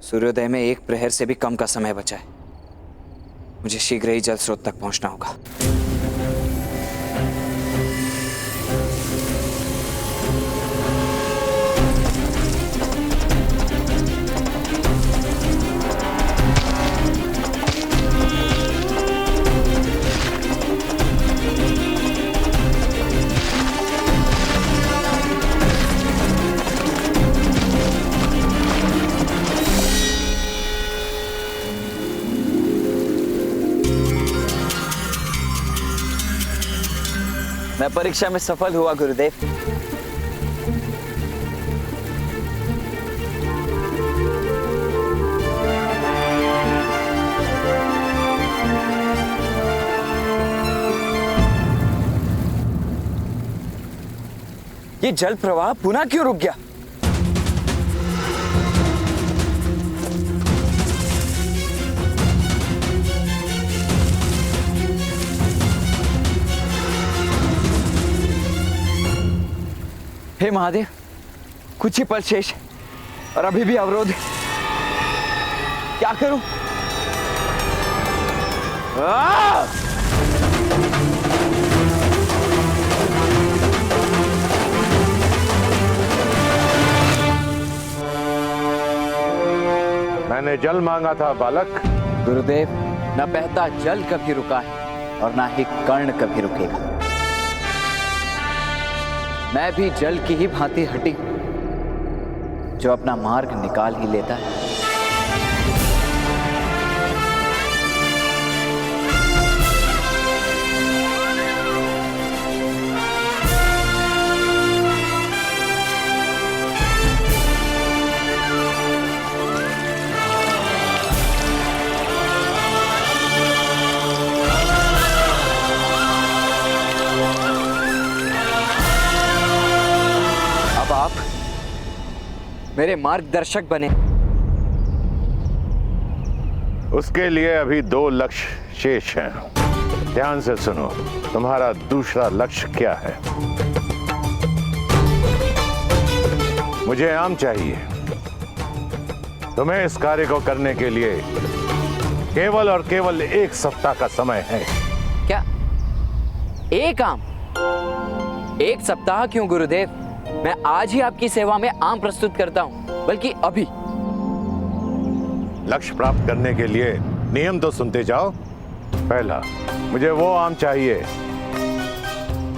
सूर्योदय में एक प्रहर से भी कम का समय बचा है। मुझे शीघ्र ही जल स्रोत तक पहुंचना होगा। मैं परीक्षा में सफल हुआ गुरुदेव। ये जल प्रवाह पुनः क्यों रुक गया? हे महादेव, कुछ ही पल शेष और अभी भी अवरोध। क्या करूं? मैंने जल मांगा था बालक। गुरुदेव, न बहता जल कभी रुका है और ना ही कर्ण कभी रुकेगा। मैं भी जल की ही भांति हटी जो अपना मार्ग निकाल ही लेता है। मेरे मार्गदर्शक बने। उसके लिए अभी 2 लक्ष्य शेष हैं। ध्यान से सुनो, तुम्हारा दूसरा लक्ष्य क्या है? मुझे आम चाहिए। तुम्हें इस कार्य को करने के लिए केवल और केवल 1 सप्ताह का समय है। क्या? एक आम? 1 सप्ताह क्यों गुरुदेव? मैं आज ही आपकी सेवा में आम प्रस्तुत करता हूं, बल्कि अभी। लक्ष्य प्राप्त करने के लिए नियम तो सुनते जाओ। पहला, मुझे वो आम चाहिए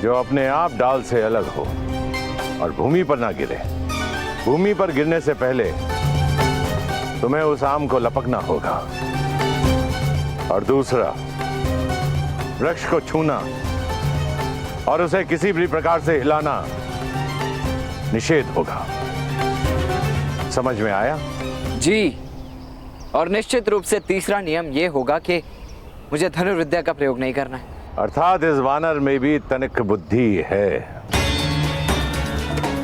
जो अपने आप डाल से अलग हो और भूमि पर ना गिरे। भूमि पर गिरने से पहले तुम्हें उस आम को लपकना होगा। और दूसरा, वृक्ष को छूना और उसे किसी भी प्रकार से हिलाना निषेध होगा। समझ में आया? जी। और निश्चित रूप से तीसरा नियम यह होगा कि मुझे धनुर्विद्या का प्रयोग नहीं करना है। अर्थात इस वानर में भी तनिक बुद्धि है।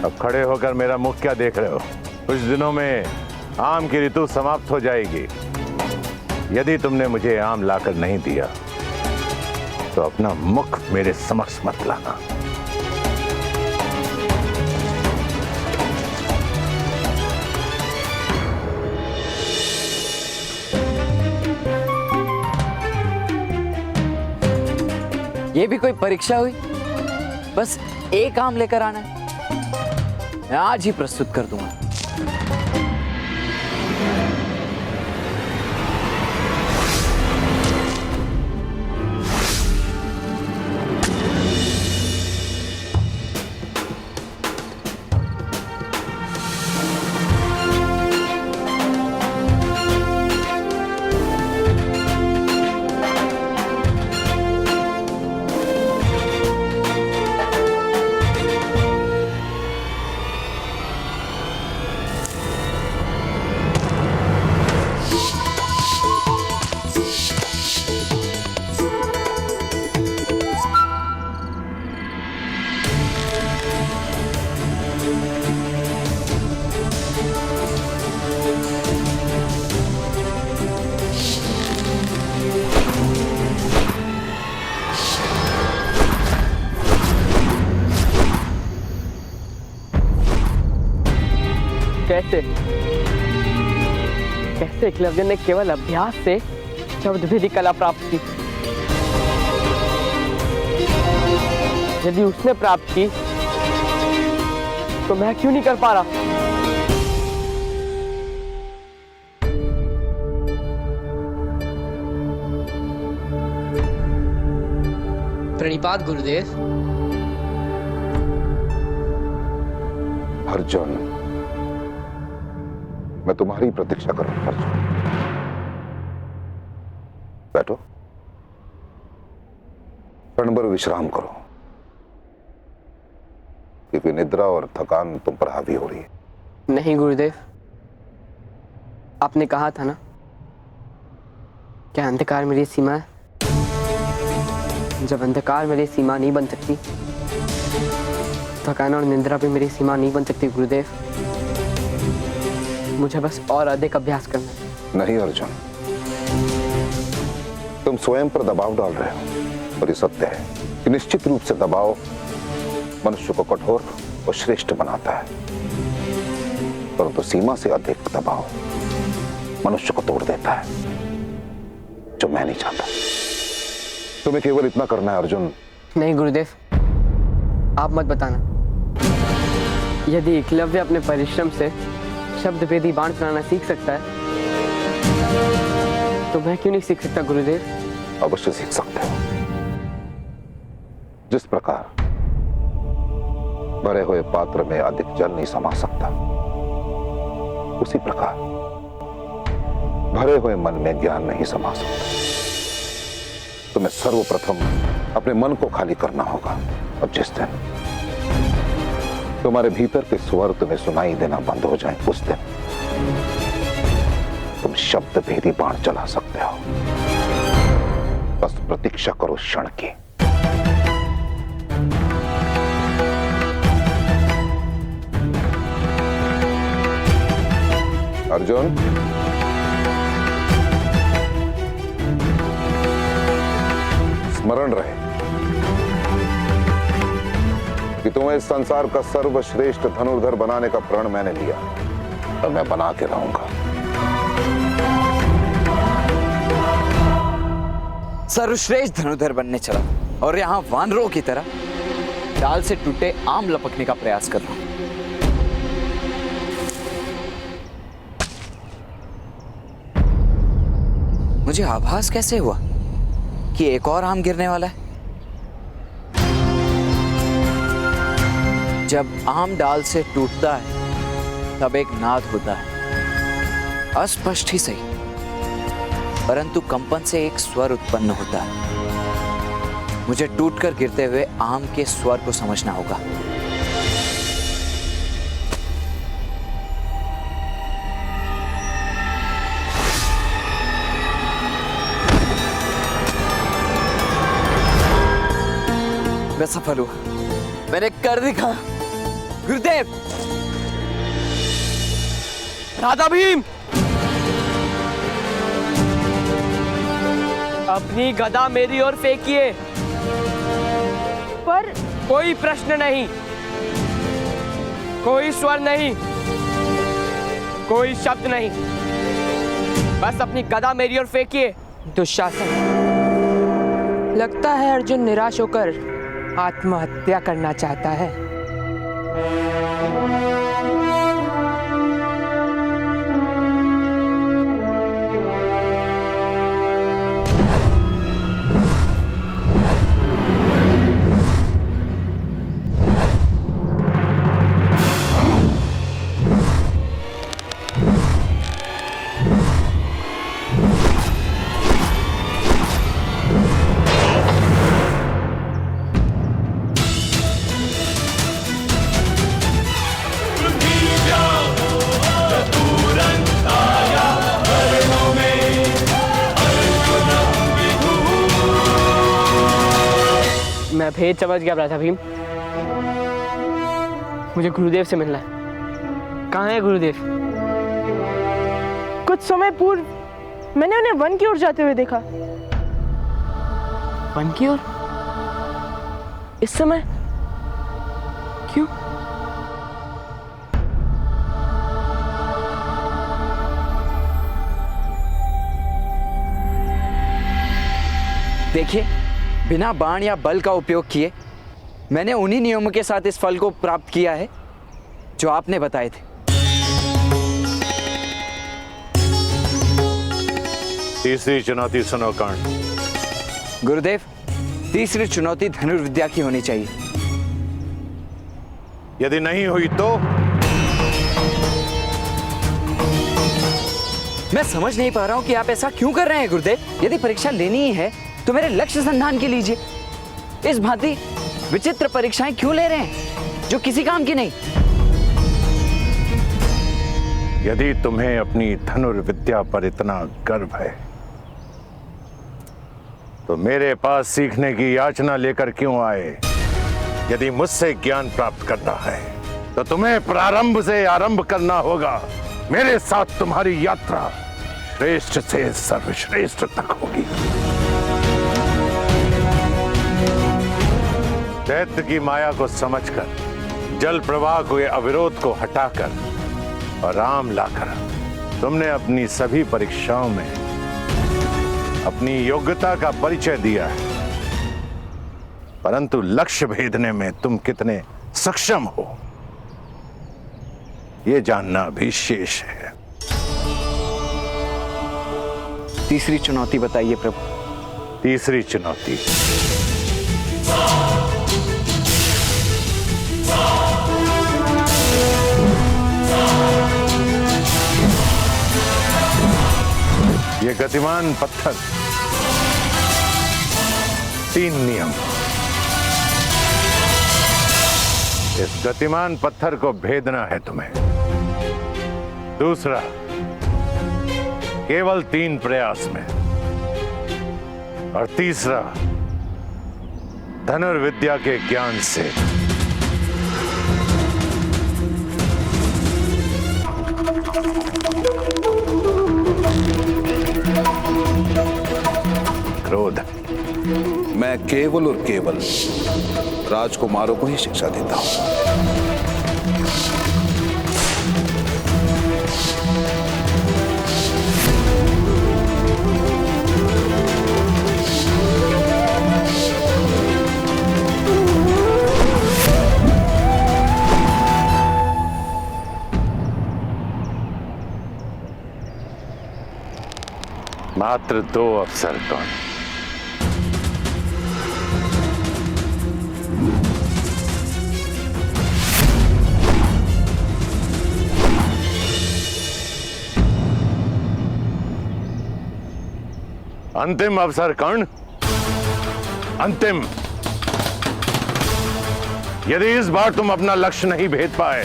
अब खड़े होकर मेरा मुख क्या देख रहे हो? कुछ दिनों में आम की ऋतु समाप्त हो जाएगी। यदि तुमने मुझे आम लाकर नहीं दिया तो अपना मुख मेरे समक्ष मत लाना। ये भी कोई परीक्षा हुई? बस 1 आम लेकर आना है। मैं आज ही प्रस्तुत कर दूंगा। कैसे? कैसे एकलव्य ने केवल अभ्यास से शब्द भेदी कला प्राप्त की। यदि उसने प्राप्त की तो मैं क्यों नहीं कर पा रहा? प्रणिपात गुरुदेव। अर्जुन, मैं तुम्हारी प्रतीक्षा कर रहा हूं। अर्जुन, बैठो, क्षण भर विश्राम करो, क्योंकि निद्रा और थकान तुम पर हावी हो रही है। नहीं गुरुदेव, आपने कहा था ना, क्या अंधकार मेरी सीमा है? जब अंधकार मेरी सीमा नहीं बन सकती, थकान और निंद्रा भी मेरी सीमा नहीं बन सकती गुरुदेव। मुझे बस और अधिक अभ्यास करना है। नहीं अर्जुन, तुम स्वयं पर दबाव डाल रहे हो, और ये सत्य है कि निश्चित रूप से दबाव मनुष्य को कठोर और श्रेष्ठ बनाता है, परंतु सीमा से अधिक दबाव मनुष्य को तोड़ देता है, जो मैं नहीं चाहता। तुम्हें केवल इतना करना है अर्जुन। नहीं गुरुदेव, आप मत बताना। यदि एकलव्य अपने परिश्रम से शब्द भेदी बाण चलाना सीख सकता है, तो मैं क्यों नहीं सीख सकता गुरुदेव? अवश्य सीख सकते हो। जिस प्रकार भरे हुए पात्र में अधिक जल नहीं समा सकता, उसी प्रकार भरे हुए मन में ज्ञान नहीं समा सकता। तुम्हें सर्वप्रथम अपने मन को खाली करना होगा, और जिस दिन तुम्हारे भीतर के स्वर तुम्हें सुनाई देना बंद हो जाए, उस दिन तुम शब्द भेदी बाण चला सकते हो। बस प्रतीक्षा करो क्षण की। अर्जुन, स्मरण रहे कि तुम्हें इस संसार का सर्वश्रेष्ठ धनुर्धर बनाने का प्रण मैंने लिया, और मैं बना के रहूंगा। सर्वश्रेष्ठ धनुर्धर बनने चला और यहाँ वानरों की तरह डाल से टूटे आम लपकने का प्रयास कर रहा हूं। मुझे आभास कैसे हुआ कि एक और आम गिरने वाला है? जब आम डाल से टूटता है तब एक नाद होता है, अस्पष्ट ही सही, परंतु कंपन से एक स्वर उत्पन्न होता है। मुझे टूटकर गिरते हुए आम के स्वर को समझना होगा। मैं सफल हुआ, मैंने कर दिखा। गुरुदेव, राधा भीम, अपनी गदा मेरी ओर फेंकिए। पर कोई प्रश्न नहीं, कोई स्वर नहीं, कोई शब्द नहीं, बस अपनी गदा मेरी ओर फेंकिए। दुशासन, लगता है अर्जुन निराश होकर आत्महत्या करना चाहता है। मैं भेद समझ गया राधा भीम। मुझे गुरुदेव से मिलना है। कहाँ है गुरुदेव? कुछ समय पूर्व मैंने उन्हें वन की ओर जाते हुए देखा। वन की ओर? इस समय? क्यों? देखिए, बिना बाण या बल का उपयोग किए मैंने उन्हीं नियमों के साथ इस फल को प्राप्त किया है जो आपने बताए थे। तीसरी चुनौती सुनो कर्ण। गुरुदेव, तीसरी चुनौती धनुर्विद्या की होनी चाहिए। यदि नहीं हुई तो? मैं समझ नहीं पा रहा हूं कि आप ऐसा क्यों कर रहे हैं गुरुदेव। यदि परीक्षा लेनी ही है तो मेरे लक्ष्य संधान की लीजिए। इस भांति विचित्र परीक्षाएं क्यों ले रहे हैं जो किसी काम की नहीं? यदि तुम्हें अपनी धनुर्विद्या पर इतना गर्व है तो मेरे पास सीखने की याचना लेकर क्यों आए? यदि मुझसे ज्ञान प्राप्त करना है तो तुम्हें प्रारंभ से आरंभ करना होगा। मेरे साथ तुम्हारी यात्रा श्रेष्ठ से सर्वश्रेष्ठ तक होगी। दैत्य की माया को समझकर, जल प्रवाह के अविरोध को हटाकर और राम लाकर तुमने अपनी सभी परीक्षाओं में अपनी योग्यता का परिचय दिया है, परंतु लक्ष्य भेदने में तुम कितने सक्षम हो यह जानना भी शेष है। तीसरी चुनौती बताइए प्रभु। तीसरी चुनौती, ये गतिमान पत्थर, 3 नियम। इस गतिमान पत्थर को भेदना है तुम्हें। दूसरा, केवल 3 प्रयास में। और तीसरा, धनुर्विद्या के ज्ञान से। क्रोध। मैं केवल और केवल राजकुमारों को ही शिक्षा देता हूं। मात्र 2 अवसर कौन? अंतिम अवसर कर्ण, अंतिम। यदि इस बार तुम अपना लक्ष्य नहीं भेद पाए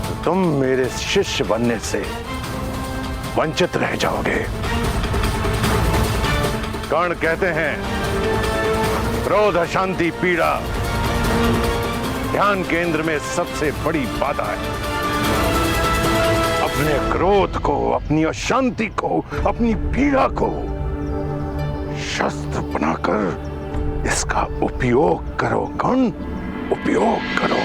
तो तुम मेरे शिष्य बनने से वंचित रह जाओगे। कर्ण कहते हैं, क्रोध, अशांति, पीड़ा ध्यान केंद्र में सबसे बड़ी बाधा है। अपने क्रोध को, अपनी अशांति को, अपनी पीड़ा को शस्त्र बनाकर इसका उपयोग करो कर्ण, उपयोग करो।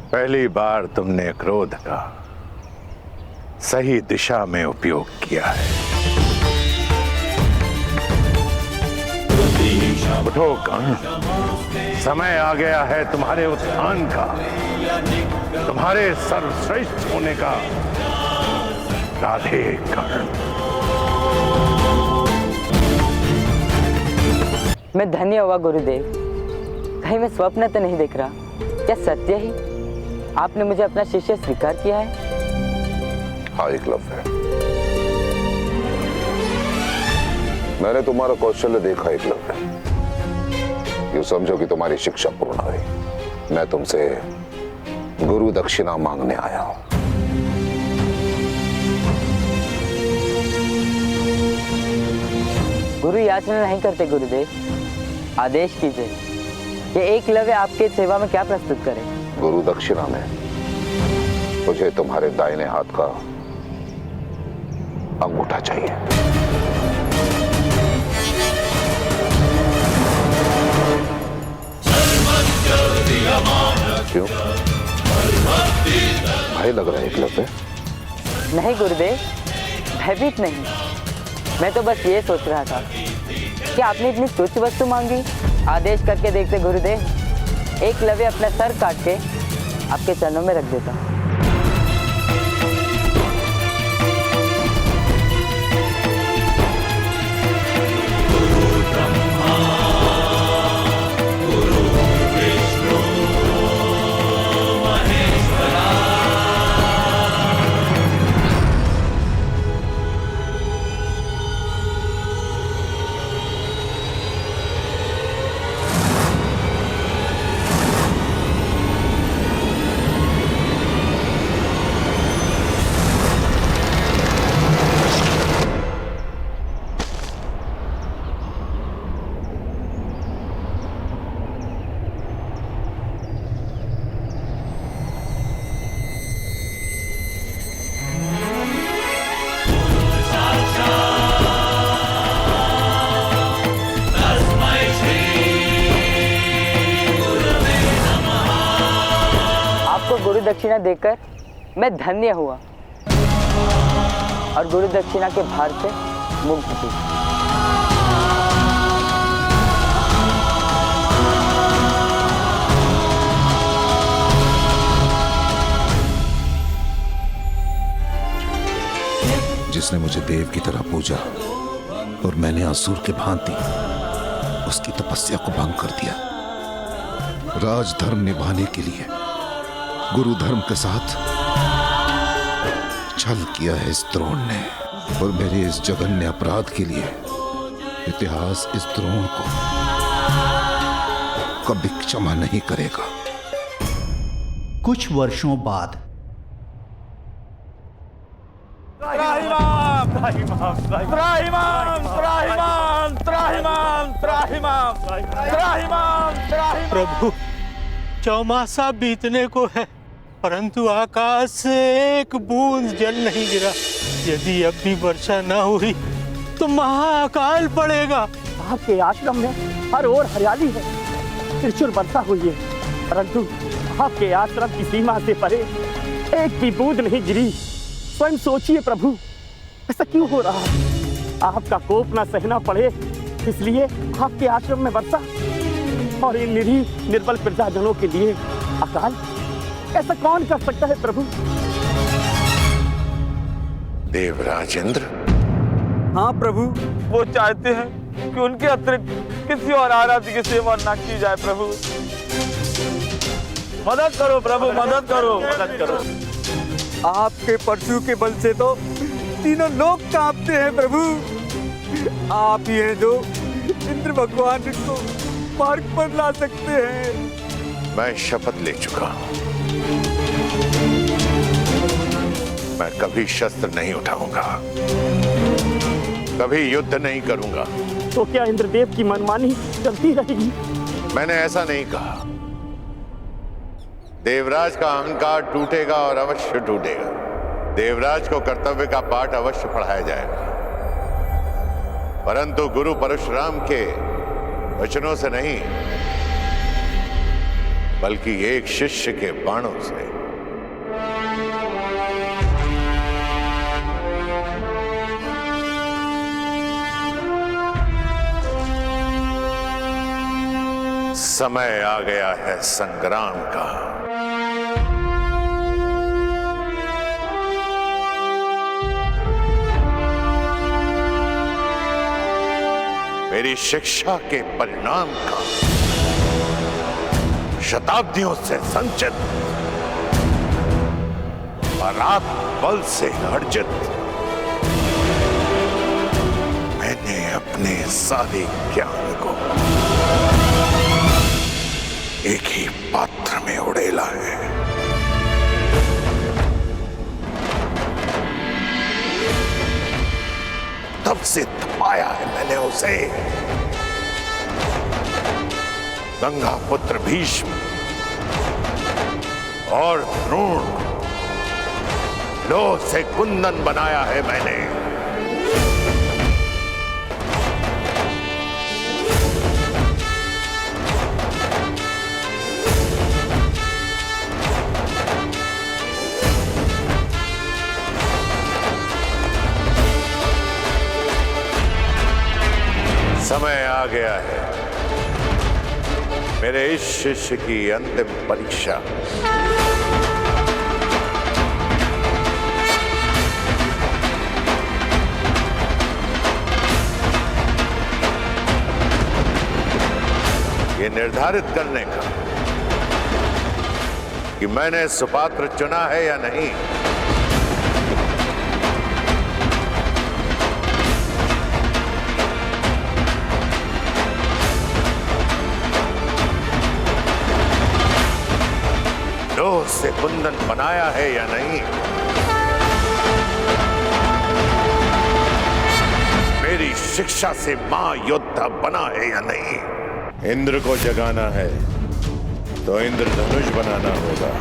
पहली बार तुमने क्रोध का सही दिशा में उपयोग किया है। उठो कर्ण, समय आ गया है तुम्हारे उत्थान का, तुम्हारे सर्वश्रेष्ठ होने का। राधे कर्ण। मैं धन्य हुआ गुरुदेव। कहीं मैं स्वप्न तो नहीं देख रहा, क्या सत्य ही आपने मुझे अपना शिष्य स्वीकार किया है? हाँ एकलव्य, मैंने तुम्हारा कौशल्य देखा एकलव्य। यूं समझो कि तुम्हारी शिक्षा पूर्ण हुई। मैं तुमसे गुरु दक्षिणा मांगने आया हूं। गुरु याचना नहीं करते गुरुदेव, आदेश कीजिए। ये एकलव्य आपके सेवा में क्या प्रस्तुत करे? गुरु दक्षिणा में मुझे तुम्हारे दाहिने हाथ का अंगूठा चाहिए। क्यों, भय लग रहा है एकलव्य? नहीं गुरुदेव, भयभीत नहीं। मैं तो बस ये सोच रहा था कि आपने इतनी तुच्छ वस्तु मांगी। आदेश करके देखते गुरुदेव, एकलव्य अपना सर काट के आपके चरणों में रख देता। गुरु दक्षिणा देकर मैं धन्य हुआ और गुरु दक्षिणा के भार से मुक्त हूँ। जिसने मुझे देव की तरह पूजा और मैंने असुर के भांति उसकी तपस्या को भंग कर दिया। राजधर्म निभाने के लिए गुरु धर्म के साथ छल किया है इस द्रोण ने, और मेरे इस जघन्य अपराध के लिए इतिहास इस द्रोण को कभी क्षमा नहीं करेगा। कुछ वर्षों बाद प्रभु, चौमासा बीतने को है, परंतु आकाश से एक बूंद जल नहीं गिरा। यदि अब भी वर्षा न हुई तो महाअकाल पड़ेगा। आपके आश्रम में हर ओर हरियाली है, प्रचुर वर्षा हुई है, परंतु आपके आश्रम की सीमा से परे एक भी बूंद नहीं गिरी। स्वयं सोचिए प्रभु, ऐसा क्यों हो रहा है? आपका कोप न सहना पड़े इसलिए आपके आश्रम में वर्षा, और इन निरीह निर्बल प्रजाजनों के लिए अकाल। ऐसा कौन कर सकता है प्रभु? देवराजेंद्र? हाँ प्रभु, वो चाहते हैं कि उनके अतिरिक्त किसी और आराध्य की सेवा न की जाए। प्रभु मदद करो, प्रभु मदद करो, मदद करो। आपके परशु के बल से तो तीनों लोग कांपते हैं प्रभु। आप ही हैं जो इंद्र भगवान को मार्ग पर ला सकते हैं। मैं शपथ ले चुका हूं, मैं कभी शस्त्र नहीं उठाऊंगा, कभी युद्ध नहीं करूंगा। तो क्या इंद्रदेव की मनमानी चलती रहेगी? मैंने ऐसा नहीं कहा। देवराज का अहंकार टूटेगा और अवश्य टूटेगा। देवराज को कर्तव्य का पाठ अवश्य पढ़ाया जाएगा, परंतु गुरु परशुराम के वचनों से नहीं, बल्कि एक शिष्य के बाणों से। समय आ गया है संग्राम का। मेरी शिक्षा के परिणाम का, शताब्दियों से संचित पराक्रम बल से अर्जित, मैंने अपने सारे ज्ञान को एक ही पात्र में उड़ेला है। तब से तपाया है मैंने उसे। गंगा पुत्र भीष्म और द्रोण, लोह से कुंदन बनाया है मैंने। गया है मेरे इस शिष्य की अंतिम परीक्षा। ये निर्धारित करने का कि मैंने सुपात्र चुना है या नहीं। लोह से कुंदन बनाया है या नहीं। मेरी शिक्षा से महायोद्धा बना है या नहीं। इंद्र को जगाना है तो इंद्रधनुष बनाना होगा।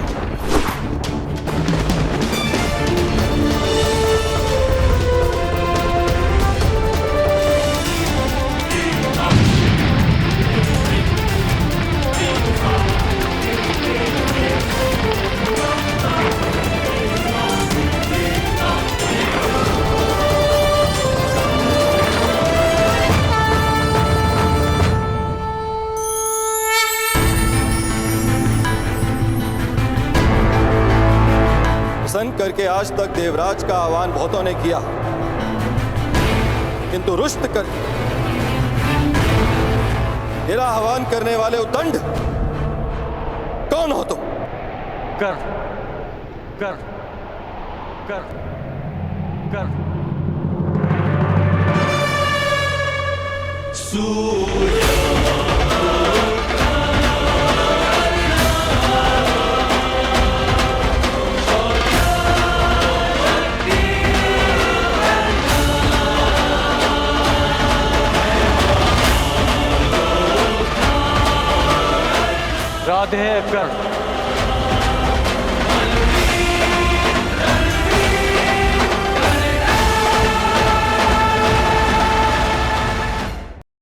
प्रसन्न करके आज तक देवराज का आह्वान बहुतों ने किया, किंतु रुष्ट कर तेरा आह्वान करने वाले उद्दंड कौन हो तुम? कर कर कर कर राधे कर